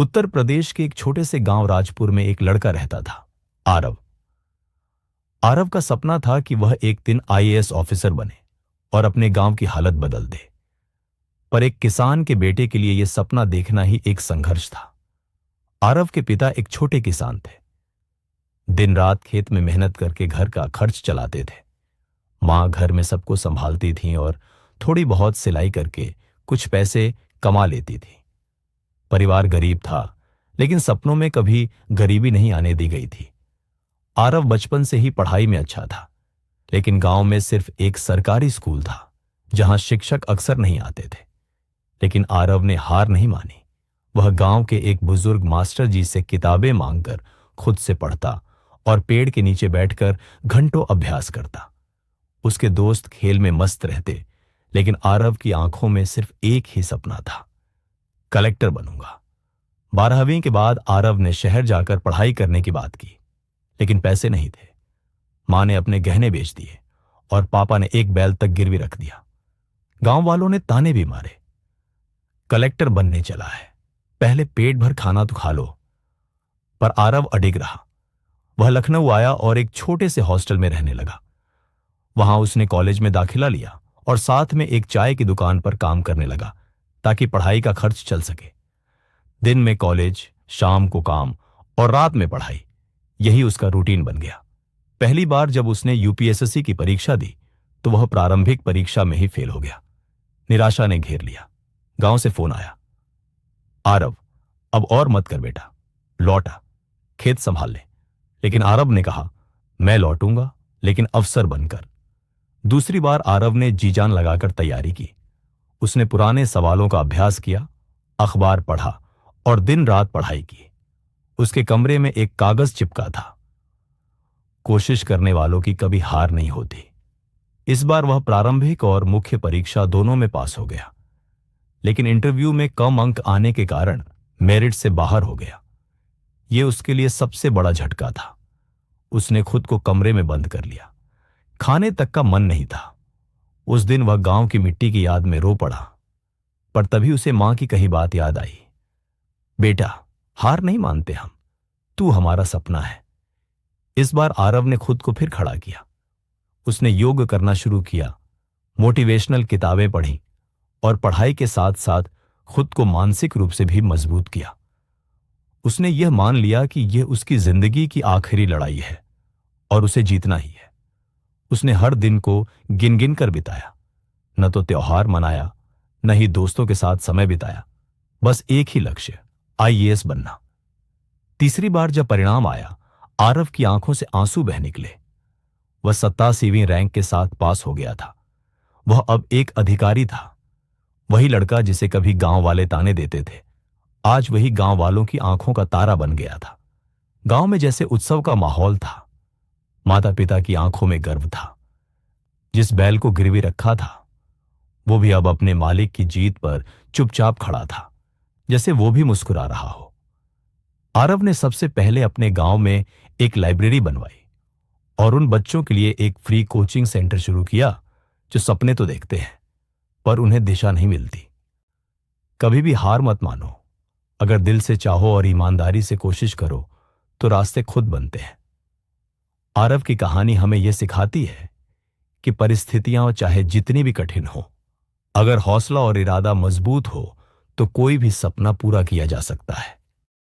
उत्तर प्रदेश के एक छोटे से गांव राजपुर में एक लड़का रहता था, आरव। आरव का सपना था कि वह एक दिन आईएएस ऑफिसर बने और अपने गांव की हालत बदल दे। पर एक किसान के बेटे के लिए यह सपना देखना ही एक संघर्ष था। आरव के पिता एक छोटे किसान थे। दिन रात खेत में मेहनत करके घर का खर्च चलाते थे। मां घर में सबको संभालती थीं और थोड़ी बहुत सिलाई करके कुछ पैसे कमा लेती थी। परिवार गरीब था, लेकिन सपनों में कभी गरीबी नहीं आने दी गई थी। आरव बचपन से ही पढ़ाई में अच्छा था, लेकिन गांव में सिर्फ एक सरकारी स्कूल था जहां शिक्षक अक्सर नहीं आते थे। लेकिन आरव ने हार नहीं मानी। वह गांव के एक बुजुर्ग मास्टर जी से किताबें मांगकर खुद से पढ़ता और पेड़ के नीचे बैठकर घंटों अभ्यास करता। उसके दोस्त खेल में मस्त रहते, लेकिन आरव की आंखों में सिर्फ एक ही सपना था, कलेक्टर बनूंगा। 12वीं के बाद आरव ने शहर जाकर पढ़ाई करने की बात की, लेकिन पैसे नहीं थे। मां ने अपने गहने बेच दिए और पापा ने एक बैल तक गिरवी रख दिया। गांव वालों ने ताने भी मारे, कलेक्टर बनने चला है, पहले पेट भर खाना तो खा लो। पर आरव अडिग रहा। वह लखनऊ आया और एक छोटे से हॉस्टल में रहने लगा। वहां उसने कॉलेज में दाखिला लिया और साथ में एक चाय की दुकान पर काम करने लगा ताकि पढ़ाई का खर्च चल सके। दिन में कॉलेज, शाम को काम और रात में पढ़ाई, यही उसका रूटीन बन गया। पहली बार जब उसने यूपीएससी की परीक्षा दी तो वह प्रारंभिक परीक्षा में ही फेल हो गया। निराशा ने घेर लिया। गांव से फोन आया, आरव अब और मत कर बेटा, लौट आ, खेत संभाल ले। लेकिन आरव ने कहा, मैं लौटूंगा, लेकिन अफसर बनकर। दूसरी बार आरव ने जी जान लगाकर तैयारी की। उसने पुराने सवालों का अभ्यास किया, अखबार पढ़ा और दिन रात पढ़ाई की। उसके कमरे में एक कागज चिपका था, कोशिश करने वालों की कभी हार नहीं होती। इस बार वह प्रारंभिक और मुख्य परीक्षा दोनों में पास हो गया, लेकिन इंटरव्यू में कम अंक आने के कारण मेरिट से बाहर हो गया। यह उसके लिए सबसे बड़ा झटका था। उसने खुद को कमरे में बंद कर लिया। खाने तक का मन नहीं था। उस दिन वह गांव की मिट्टी की याद में रो पड़ा। पर तभी उसे मां की कही बात याद आई, बेटा हार नहीं मानते हम, तू हमारा सपना है। इस बार आरव ने खुद को फिर खड़ा किया। उसने योग करना शुरू किया, मोटिवेशनल किताबें पढ़ी और पढ़ाई के साथ साथ खुद को मानसिक रूप से भी मजबूत किया। उसने यह मान लिया कि यह उसकी जिंदगी की आखिरी लड़ाई है और उसे जीतना ही है। उसने हर दिन को गिन गिन कर बिताया। न तो त्योहार मनाया, न ही दोस्तों के साथ समय बिताया। बस एक ही लक्ष्य, आईएएस बनना। तीसरी बार जब परिणाम आया, आरव की आंखों से आंसू बह निकले। वह 87वीं रैंक के साथ पास हो गया था। वह अब एक अधिकारी था। वही लड़का जिसे कभी गांव वाले ताने देते थे, आज वही गांव वालों की आंखों का तारा बन गया था। गांव में जैसे उत्सव का माहौल था। माता पिता की आंखों में गर्व था। जिस बैल को गिरवी रखा था, वो भी अब अपने मालिक की जीत पर चुपचाप खड़ा था, जैसे वो भी मुस्कुरा रहा हो। आरव ने सबसे पहले अपने गांव में एक लाइब्रेरी बनवाई और उन बच्चों के लिए एक फ्री कोचिंग सेंटर शुरू किया जो सपने तो देखते हैं, पर उन्हें दिशा नहीं मिलती। कभी भी हार मत मानो। अगर दिल से चाहो और ईमानदारी से कोशिश करो तो रास्ते खुद बनते हैं। आरव की कहानी हमें यह सिखाती है कि परिस्थितियां चाहे जितनी भी कठिन हो, अगर हौसला और इरादा मजबूत हो तो कोई भी सपना पूरा किया जा सकता है।